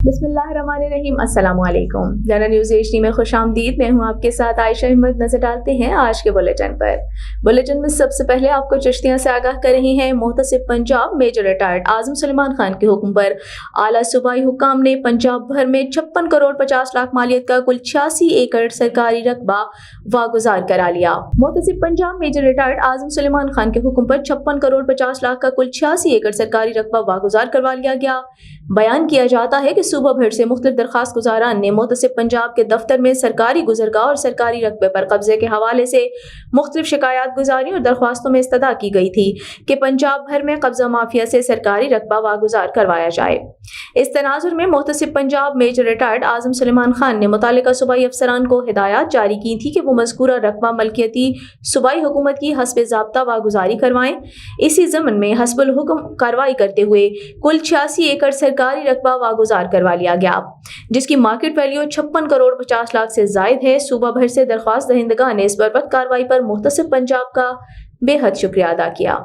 बिस्मिल्लाहिर्रहमानिर्रहीम। अस्सलाम वालेकुम। जनरल न्यूज़ HD में खुश आमदीद। मैं हूँ आपके साथ आयशा अहमद। नजर डालते हैं आज के बुलेटिन पर। बुलेटिन में सबसे पहले आपको चिश्तियाँ से आगाह कर रही हैं मुहतसिब पंजाब। मेजर रिटायर्ड आजम सुलेमान खान के हुक्म पर आला सूबाई हुकाम ने पंजाब भर में 56 करोड़ 50 लाख मालियत का कुल 86 एकड़ सरकारी रकबा वागुजार करा लिया। मुहतसिब पंजाब मेजर रिटायर्ड आजम सुलेमान खान के हुक्म पर 56 करोड़ 50 लाख का कुल 86 एकड़ सरकारी रकबा वागुजार करवा लिया गया। बयान किया जाता है कि सूबा भर से मुख्तलिफ दरखास्त गुजारान ने मुहतसिब पंजाब के दफ्तर में सरकारी गुज़रगाह और सरकारी रकबे पर कब्जे के हवाले से मुख्तलिफ शिकायत गुजारी और दरख्वास्तों में इस्तदा की गई थी कि पंजाब भर में कब्जा माफिया से सरकारी रकबा वागुजार करवाया जाए। इस तनाजुर में मुहतसिब पंजाब मेजर रिटायर्ड आजम सुलेमान खान ने मुतालिका सूबाई अफसरान को हिदायत जारी की थी कि वो मज़कूरा रकबा मलकियती सूबाई हुकूमत की हस्ब ज़ाब्ता वागुजारी करवाएं। इसी ज़मन में हस्बुल हुक्म कार्रवाई करते हुए कुल 86 एकड़ सरकारी रकबा वागुजार करवा लिया गया, जिसकी मार्केट वैल्यू 56 करोड़ 50 लाख से जायद है। सूबा भर से दरख्वास्त दहिंदगान ने इस बरवक्त कार्रवाई पर मुहतसिब पंजाब का बेहद शुक्रिया अदा किया।